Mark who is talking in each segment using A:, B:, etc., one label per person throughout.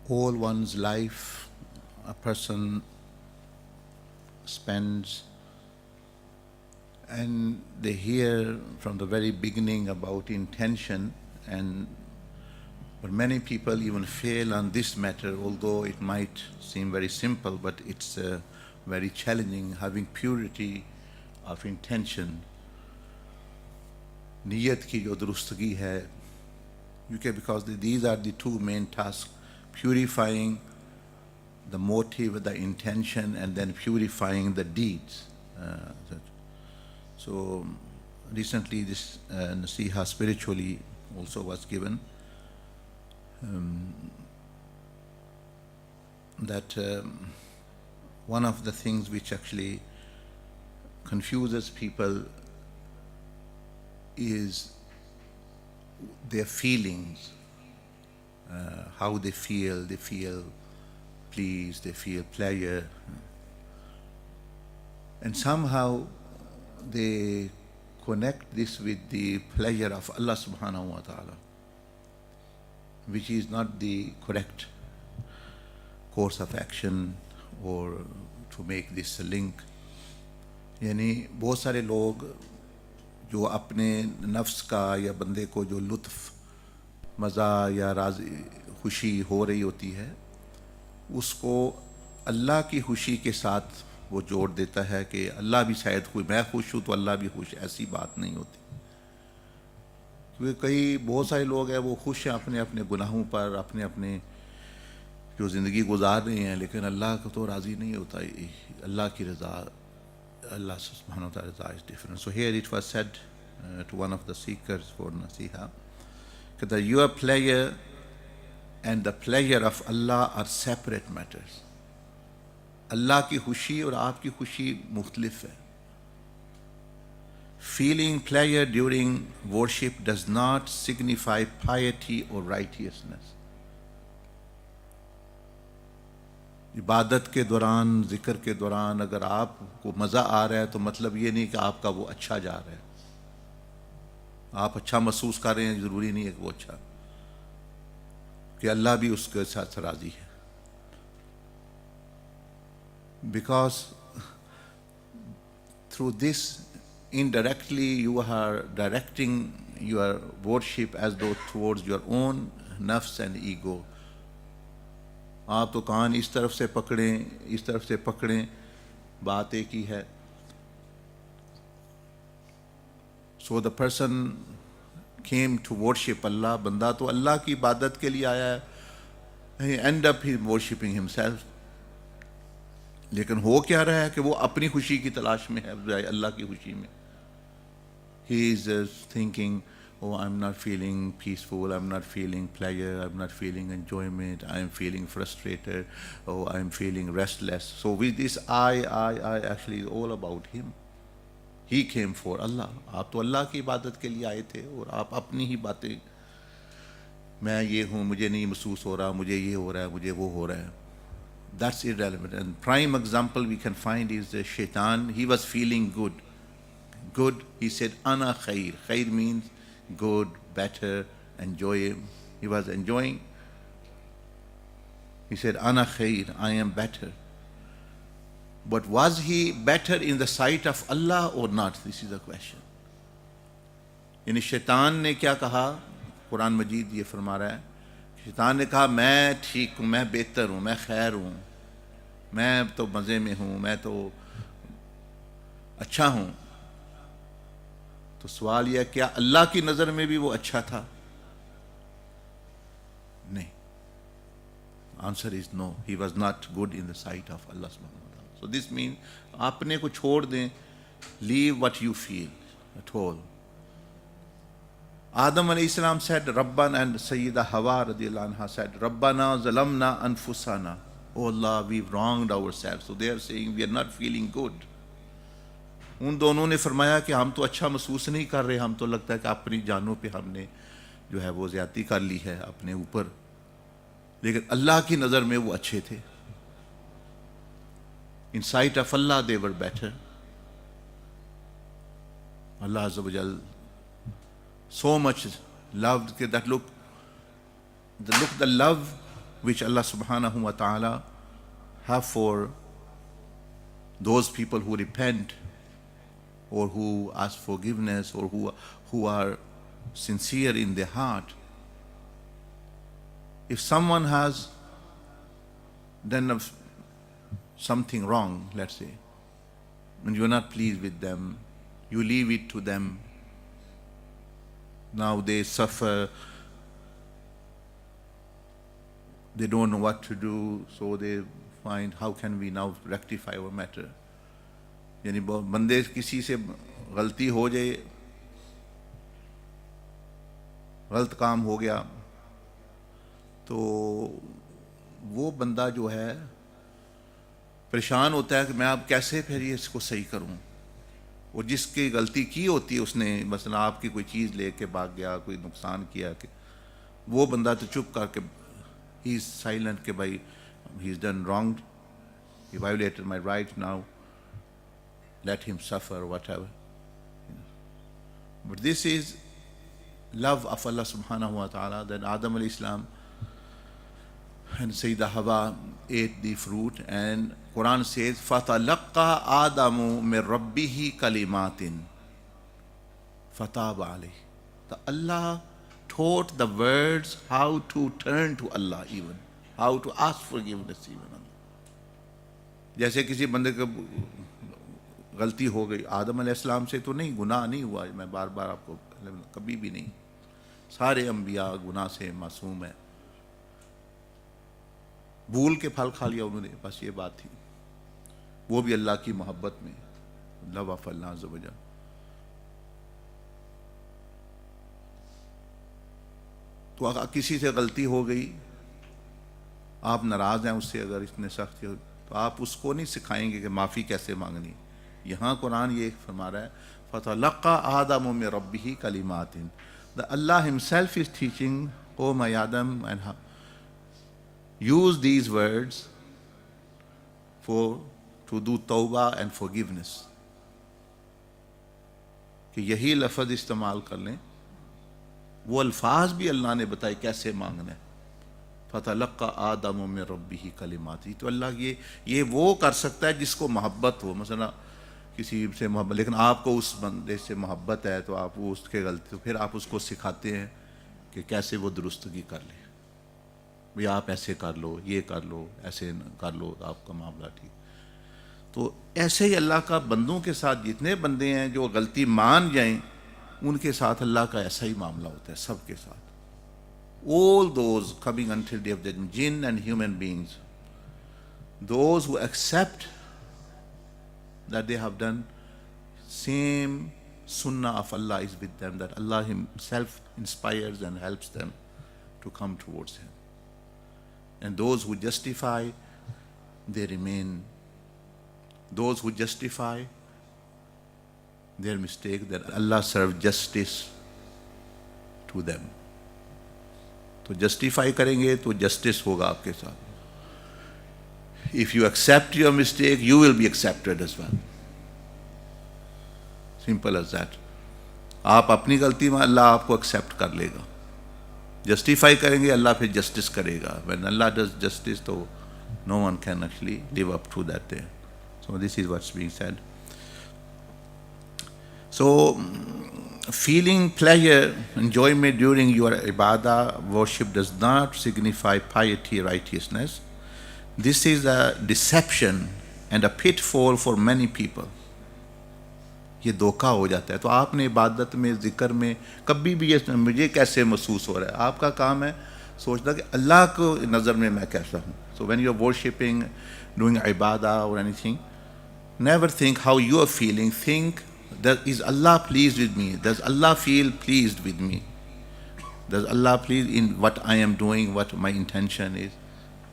A: all one's life a person spends, and they hear from the very beginning about intention, and but many people even fail on this matter, although it might seem very simple, but it's very challenging, having purity of intention. Niyat ki jo durustgi hai, because these are the two main tasks: purifying the motive, the intention, and then purifying the deeds. So recently this Nasiha spiritually also was given, that one of the things which actually confuses people is their feelings, how they feel pleased, they feel pleasure, and somehow they connect this with the pleasure of Allah subhanahu wa ta'ala, which is not the correct course of action or to make this link. यानी बहुत सारे लोग जो अपने नफ्स का या बंदे को जो लुत्फ़, मज़ा या राज़ी खुशी हो रही होती है, उसको अल्लाह की खुशी के साथ वो जोड़ देता है कि अल्लाह भी शायद खुश, मैं खुश हूँ तो अल्लाह भी खुश। ऐसी बात नहीं होती, क्योंकि कई बहुत सारे लोग हैं वो खुश हैं अपने अपने गुनाहों पर, अपने अपने जो ज़िंदगी गुजार रहे हैं, लेकिन अल्लाह को तो राज़ी नहीं होता। अल्लाह की रज़ा, Allah subhanahu wa ta'ala is different. So here it was said to one of the seekers for Nasiha that your pleasure and the pleasure of Allah are separate matters. Allah की खुशी और आपकी खुशी मुख्तलिफ है. Feeling pleasure during worship does not signify piety or righteousness. इबादत के दौरान, ज़िक्र के दौरान अगर आपको मज़ा आ रहा है तो मतलब ये नहीं कि आपका वो अच्छा जा रहा है। आप अच्छा महसूस कर रहे हैं, ज़रूरी नहीं है कि वो अच्छा, कि अल्लाह भी उसके साथ राज़ी है। Because through this indirectly you are directing your worship as though towards your own nafs and ego. आप तो कान इस तरफ से पकड़ें, इस तरफ से पकड़ें, बात एक ही है। So the person came to worship Allah, बंदा तो अल्लाह की इबादत के लिए आया है, he end up worshipping himself, लेकिन हो क्या रहा है कि वो अपनी खुशी की तलाश में है बजाय अल्लाह की खुशी में। He is thinking, oh, I'm not feeling peaceful, I'm not feeling pleasure, I'm not feeling enjoyment, I'm feeling frustrated, oh, I'm feeling restless. So with this I actually is all about him. He came for Allah. आप तो अल्लाह की इबादत के लिए आए थे और आप अपनी ही बातें, मैं ये हूँ, मुझे नहीं महसूस हो रहा, मुझे ये हो रहा है, मुझे वो हो रहा है. That's irrelevant. And prime example we can find is the Shaitan. He was feeling good. Good, he said, Ana khair. Khair means good, better, enjoy. He was enjoying. He said, Ana khair, I am better. But was he better in the sight of Allah or not? This is the question. यानी शैतान ने क्या कहा, कुरान मजीद ये फरमा रहा है, शैतान ने कहा मैं ठीक हूँ, मैं बेहतर हूँ, मैं खैर हूँ, मैं तो मज़े में हूँ, मैं तो अच्छा हूँ. तो सवाल यह, क्या अल्लाह की नज़र में भी वो अच्छा था? नहीं. Answer is no, he was not good in the sight of Allah सुब्हानहू व तआला. सो दिस मीन अपने को छोड़ दें, leave what you feel at all. Adam alayhi salam said, Rabban, and Sayyida Hawa radiallahu anha said, Rabbana zalamna anfusana. Oh Allah, we've wronged ourselves. So they are saying we are not feeling good. उन दोनों ने फरमाया कि हम तो अच्छा महसूस नहीं कर रहे, हम तो लगता है कि अपनी जानों पे हमने जो है वो ज़्यादती कर ली है अपने ऊपर, लेकिन अल्लाह की नज़र में वो अच्छे थे. In sight of Allah they were better. Allah Azza wa Jal so much loved that the love which Allah subhanahu wa ta'ala have for those people who repent or who ask forgiveness or who are sincere in their heart. If someone has done something wrong, let's say, and you're not pleased with them, you leave it to them. Now they suffer, they don't know what to do, so they find how can we now rectify our matter. यानी बंदे किसी से गलती हो जाए, गलत काम हो गया, तो वो बंदा जो है परेशान होता है कि मैं अब कैसे फिर ये इसको सही करूं। और जिसकी गलती की होती है उसने, मसलन आपकी कोई चीज़ लेके भाग गया, कोई नुकसान किया, कि वो बंदा तो चुप करके ही इज साइलेंट कि भाई he is done wrong, he violated my right, now let him suffer, whatever. But this is love of Allah subhanahu wa ta'ala. That Adam alayhi salam and Sayyidah Hawa ate the fruit, and Quran says فَتَلَقَّى آدَمُ مِنْ رَبِّهِ كَلِمَاتٍ فَتَابَ عَلَيْهِ. The Allah taught the words how to turn to Allah, even how to ask forgiveness even. जैसे किसी बंदे को गलती हो गई, आदम अलैहिस्सलाम से तो नहीं, गुनाह नहीं हुआ, मैं बार बार आपको कभी भी नहीं, सारे अंबिया गुनाह से मासूम है, भूल के फल खा लिया उन्होंने, बस ये बात थी, वो भी अल्लाह की मोहब्बत में, लव ऑफ अल्लाह अज़्ज़ व जल। तो अगर किसी से गलती हो गई, आप नाराज़ हैं उससे, अगर इतने सख्त, तो आप उसको नहीं सिखाएंगे कि माफ़ी कैसे मांगनी। यहाँ कुरान ये फरमा रहा है फ़तलक़्क़ा आदम मिन रब्बिही कलिमातिन, the Allah himself is teaching O my Adam and use these words to do तौबा and forgiveness, कि यही लफ्ज़ इस्तेमाल कर लें। वो अल्फाज भी अल्लाह ने बताए कैसे मांगना है, फ़तलक़्क़ा आदम मिन रब्बिही कलिमातिन। तो अल्लाह ये वो कर सकता है जिसको मोहब्बत हो, मसला किसी से मोहब्बत, लेकिन आपको उस बंदे से मोहब्बत है तो आप वो उसके गलती, तो फिर आप उसको सिखाते हैं कि कैसे वो दुरुस्तगी कर ले, भाई आप ऐसे कर लो, ये कर लो, ऐसे कर लो, आपका मामला ठीक। तो ऐसे ही अल्लाह का बंदों के साथ, जितने बंदे हैं जो गलती मान जाएं, उनके साथ अल्लाह का ऐसा ही मामला होता है, सबके साथ। All those coming until day of judgment, jinn and human beings, those who accept that they have done, same sunnah of Allah is with them, that Allah himself inspires and helps them to come towards him. And those who justify, they remain. Those who justify their mistake, that Allah serve justice to them. तो justify करेंगे तो justice होगा आपके साथ. If you accept your mistake, you will be accepted as well. Simple as that. आप अपनी गलती में, अल्लाह आपको accept कर लेगा. Justify करेंगे, अल्लाह फिर justice करेगा. When Allah does justice, तो no one can actually live up to that day. So this is what's being said. So feeling pleasure, enjoyment during your ibadah, worship does not signify piety, righteousness. This is a deception and a pitfall for many people. ये धोखा हो जाता है। तो आपने इबादत में, ज़िक्र में कभी भी ये मुझे कैसे महसूस हो रहा है, आपका काम है सोचना कि अल्लाह को नज़र में मैं कैसा हूँ. So when you're worshipping, doing ibadah or anything, never think how you are feeling. Think, that is Allah pleased with me? Does Allah feel pleased with me? Does Allah pleased in what I am doing, what my intention is?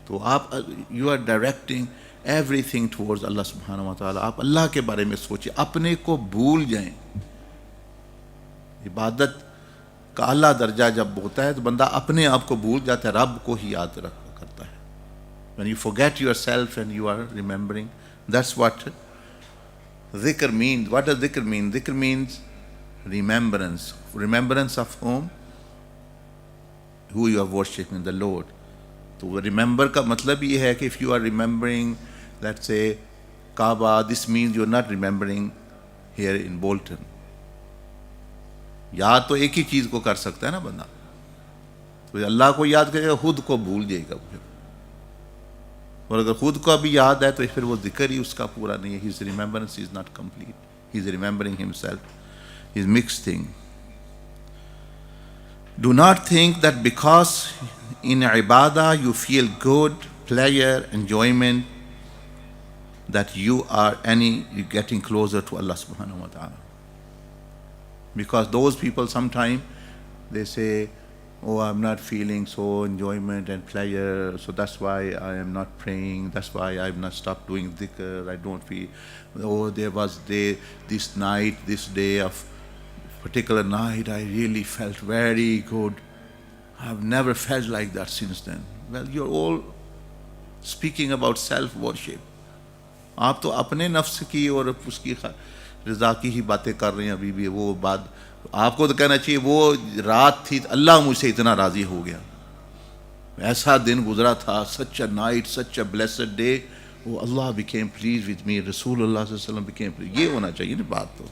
A: तो आप, you are directing everything towards Allah subhanahu wa ta'ala. आप अल्लाह के बारे में सोचिए, अपने को भूल जाएं. इबादत का आला दर्जा जब होता है तो बंदा अपने आप को भूल जाता है, रब को ही याद करता है. When you forget yourself and you are remembering, that's what dhikr means. What does dhikr mean? Dhikr means remembrance. Remembrance of whom? Who you are worshipping, the Lord. तो रिमेंबर का मतलब ये है कि if you are remembering let's say Kaaba, this means you are not remembering here in Bolton. याद तो एक ही चीज़ को कर सकता है ना बंदा, तो अल्लाह को याद करेगा, खुद को भूल जाएगा फिर। और अगर खुद को भी याद है तो फिर वो जिक्र ही उसका पूरा नहीं है। His remembrance is not complete, he is remembering himself is mix thing. Do not think that because in ibadah you feel good, pleasure, enjoyment, that you are getting closer to Allah subhanahu wa ta'ala. Because those people sometimes they say, oh, I'm not feeling so enjoyment and pleasure, so that's why I am not praying, that's why I've not stopped doing dhikr, I don't feel, oh, there was this night, this day of particular night, I really felt very good. I've never felt like that since then. Well, you're all speaking about self-worship. आप तो अपने नफ्स की और उसकी रज़ा की ही बातें कर रहे हैं अभी भी। वो बात आपको तो कहना चाहिए वो रात थी अल्लाह मुझसे इतना राज़ी हो गया, ऐसा दिन गुजरा था, such a night, such a blessed day, oh Allah became pleased with me, Rasulullah sallallahu alaihi wasallam became pleased. ये होना चाहिए ना बात, तो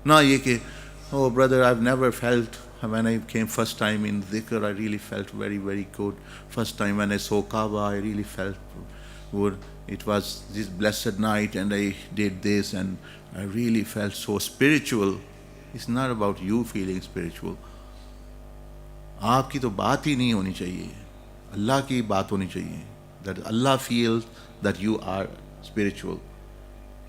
A: ना ये कि oh brother, I've never felt, when I came first time in dhikr, I really felt very, very good. First time when I saw Kaaba, I really felt good. It was this blessed night and I did this and I really felt so spiritual. It's not about you feeling spiritual. आपकी तो बात ही नहीं होनी चाहिए, अल्लाह की बात होनी चाहिए, that Allah feels that you are spiritual,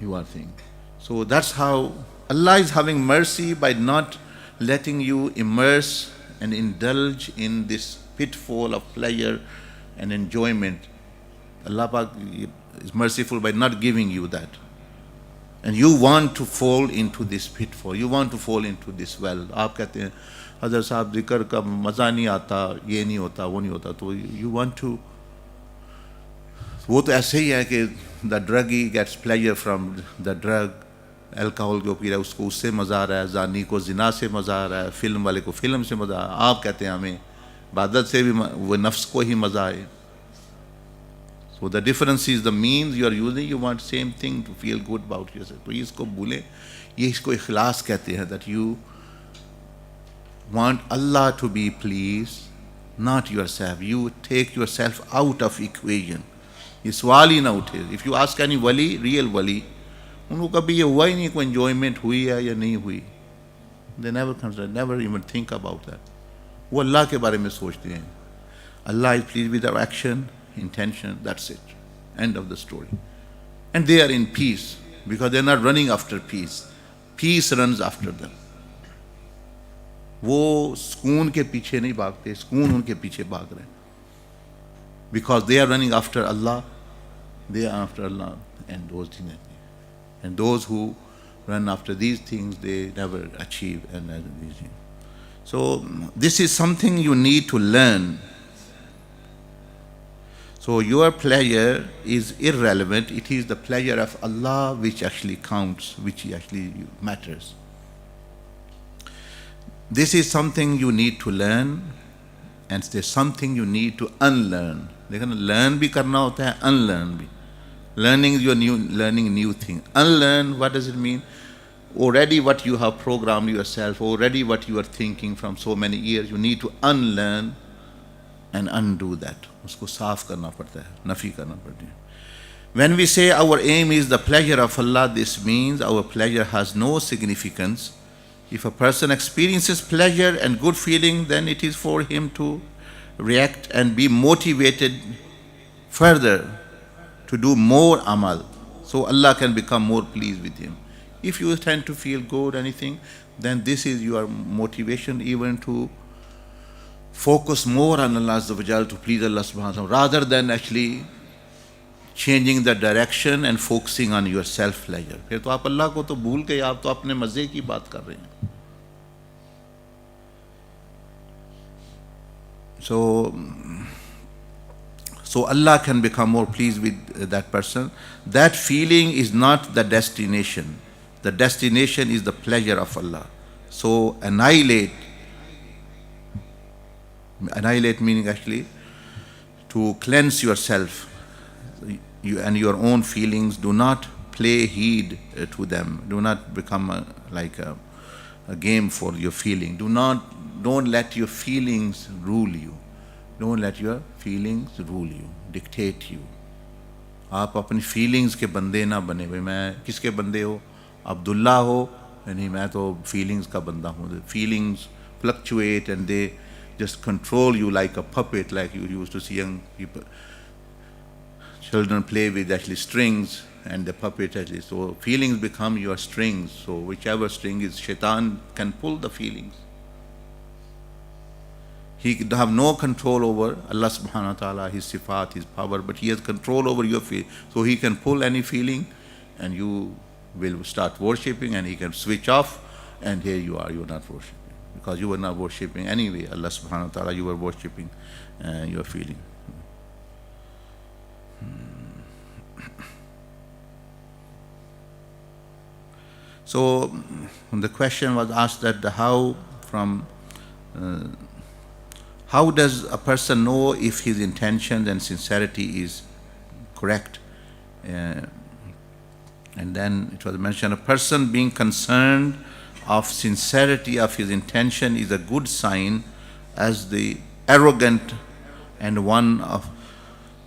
A: you are thinking. So that's how Allah is having mercy by not letting you immerse and indulge in this pitfall of pleasure and enjoyment. Allah Pak is merciful by not giving you that. And you want to fall into this pitfall, you want to fall into this well. आप कहते हैं हज़रत साहब जिक्र का मज़ा नहीं आता, ये नहीं होता, वो नहीं होता, तो you want to, वो तो ऐसे ही है कि the druggie gets pleasure from the drug. Alcohol जो पी रहा है उसको उससे मज़ा आ रहा है, ज़ानी को ज़िना से मज़ा आ रहा है, फिल्म वाले को फिल्म से मज़ा आ रहा है। आप कहते हैं हमें इबादत से भी वो नफ्स को ही मज़ा आए। So the difference is the means you are using, you want same thing to feel good about yourself. तो इसको भूलें, ये इसको इखलास कहते हैं, that you want Allah to be pleased, not yourself. You take yourself out of equation. ये सवाल ही ना उठे। If you ask any wali, real wali, उनको कभी ये हुआ ही नहीं कोई enjoyment हुई है या नहीं हुई, they never consider, never even think about that. वो अल्लाह के बारे में सोचते हैं, Allah is pleased with our action, intention, that's it, end of the story. And they are in peace because they are not running after peace, peace runs after them. वो सुकून के पीछे नहीं भागते, सुकून उनके पीछे भाग रहे हैं, because they are running after Allah, they are after Allah and those things. And those who run after these things, they never achieve and these things. So this is something you need to learn. So your pleasure is irrelevant. It is the pleasure of Allah which actually counts, which actually matters. This is something you need to learn, and there's something you need to unlearn. लेकिन learn भी करना होता है, unlearn भी. Learning is your learning new thing. Unlearn, what does it mean? Already what you have programmed yourself, already what you are thinking from so many years, you need to unlearn and undo that. उसको साफ करना पड़ता है, नफी करना पड़ता है. When we say our aim is the pleasure of Allah, this means our pleasure has no significance. If a person experiences pleasure and good feeling, then it is for him to react and be motivated further to do more amal, so Allah can become more pleased with him. If you tend to feel good, anything, then this is your motivation even to focus more on Allah Azza wa Jal, to please Allah subhanahu wa ta'ala, rather than actually changing the direction and focusing on your self pleasure. फिर तो आप अल्लाह को तो भूल गए, आप तो अपने मजे की बात कर रहे हैं. So Allah can become more pleased with that person. That feeling is not the destination. The destination is the pleasure of Allah. So annihilate meaning actually to to cleanse yourself you and your own feelings. Do not play heed to them. Do not become like a game for your feeling. Don't let your feelings rule you. Don't let your feelings rule you, dictate you. आप अपनी feelings के बंदे ना बने. भाई मैं किसके बंदे हो? अब्दुल्ला हो? नहीं, मैं तो फीलिंग्स का बंदा हूँ. Feelings fluctuate and they just control you like a puppet, like you used to see young people. Children play with actually strings and the puppet actually. So feelings become your strings. So whichever string is, shaitan can pull the feelings. He have no control over Allah subhanahu wa ta'ala, His sifat, His power, but He has control over your feeling. So He can pull any feeling and you will start worshipping, and He can switch off and here you are not worshipping. Because you were not worshipping anyway, Allah subhanahu wa ta'ala, you were worshipping your feeling. So the question was asked that how does a person know if his intention and sincerity is correct? And then it was mentioned, a person being concerned of sincerity of his intention is a good sign, as the arrogant and one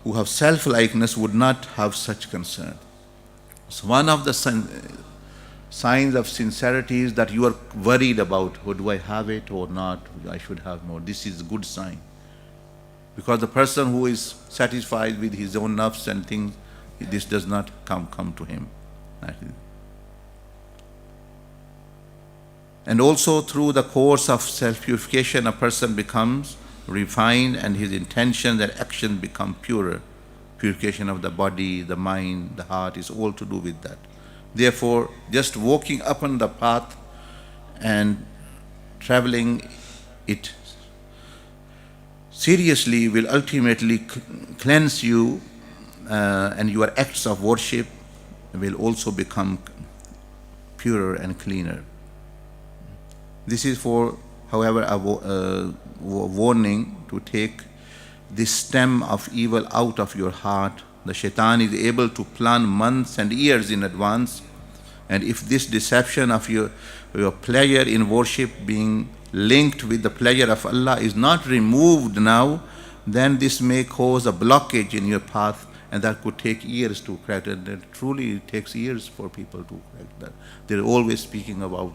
A: who have self-likeness would not have such concern. So one of the signs of sincerity is that you are worried about, oh, do I have it or not? I should have more. This is a good sign. Because the person who is satisfied with his own nafs and things, this does not come to him. And also through the course of self-purification, a person becomes refined and his intentions and actions become purer. Purification of the body, the mind, the heart is all to do with that. Therefore, just walking upon the path and traveling it seriously will ultimately cleanse you, and your acts of worship will also become purer and cleaner. This is for, however, a warning to take this stem of evil out of your heart. The shaitan is able to plan months and years in advance, and if this deception of your pleasure in worship being linked with the pleasure of Allah is not removed now, then this may cause a blockage in your path, and that could take years to correct. And it truly takes years for people to correct that. They're always speaking about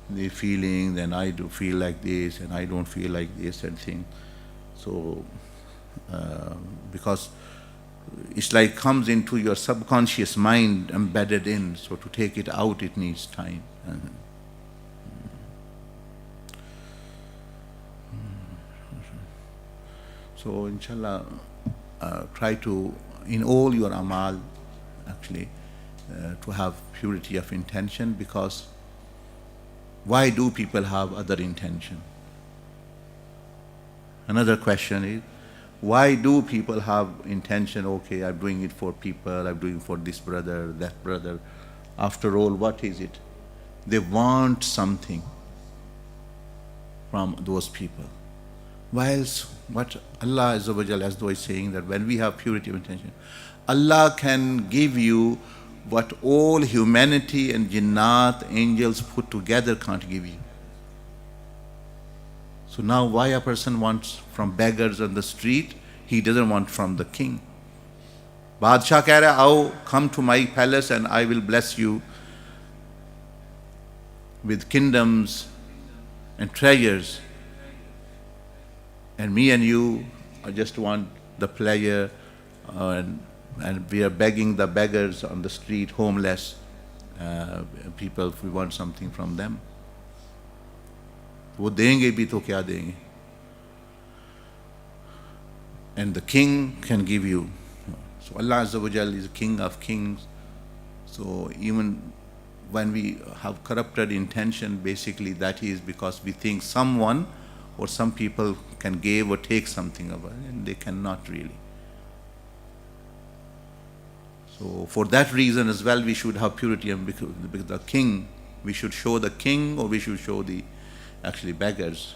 A: the feelings, and I do feel like this, and I don't feel like this, and thing. So, because it's like comes into your subconscious mind embedded in, so to take it out it needs time. So inshallah, try to, in all your amal, actually, to have purity of intention. Because why do people have other intention? Another question is, why do people have intention, okay, I'm doing it for people, I'm doing it for this brother, that brother. After all, what is it? They want something from those people. Whilst what Allah Azza wa Jal, as though is saying that when we have purity of intention, Allah can give you what all humanity and jinnat, angels put together can't give you. So now why a person wants from beggars on the street, he doesn't want from the king. Badshah keh raha hai, आओ, come to my palace and I will bless you with kingdoms and treasures. And me and you, I just want the pleasure, and we are begging the beggars on the street, homeless people, if we want something from them. वो देंगे भी तो क्या देंगे? And the king can give you. So Allah Azza wa Jal is the king of kings. So even when we have corrupted intention, basically that is because we think someone or some people can give or take something of us, and they cannot really. So for that reason as well, we should have purity, and because the king, we should show the king, or we should show the actually beggars.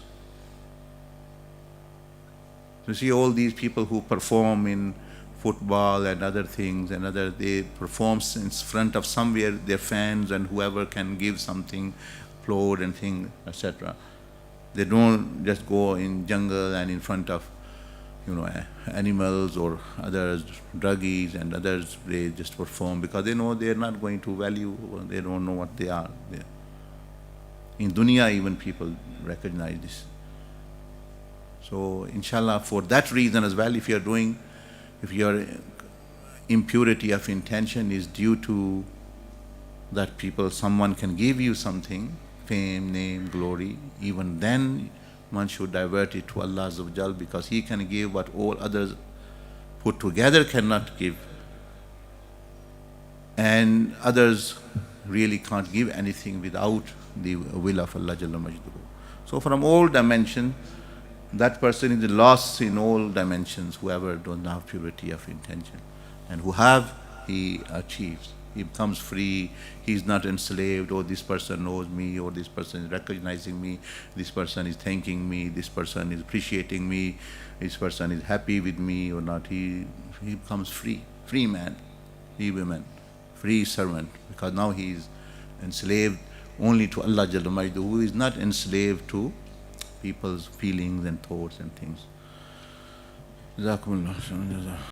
A: You see all these people who perform in football and other things and other, they perform in front of somewhere their fans and whoever can give something, applaud and thing, etc. They don't just go in jungle and in front of, animals or others, druggies and others. They just perform because they know they are not going to value, or they don't know what they are. In dunya even people recognize this. So inshallah, for that reason as well, if your impurity of intention is due to that someone can give you something, fame, name, glory, even then one should divert it to Allah Azza wa Jal, because He can give what all others put together cannot give. And others really can't give anything without the will of Allah Jalla Majduhu. So from all dimensions, that person is lost in all dimensions, whoever don't have purity of intention. And who have, he achieves. He becomes free. He is not enslaved. Oh, this person knows me, or this person is recognizing me, this person is thanking me, this person is appreciating me, this person is happy with me or not. He becomes free. Free man, free woman, free servant, because now he is enslaved only to Allah Jalla Majduhu, who is not enslaved to people's feelings and thoughts and things. Jazakumullah.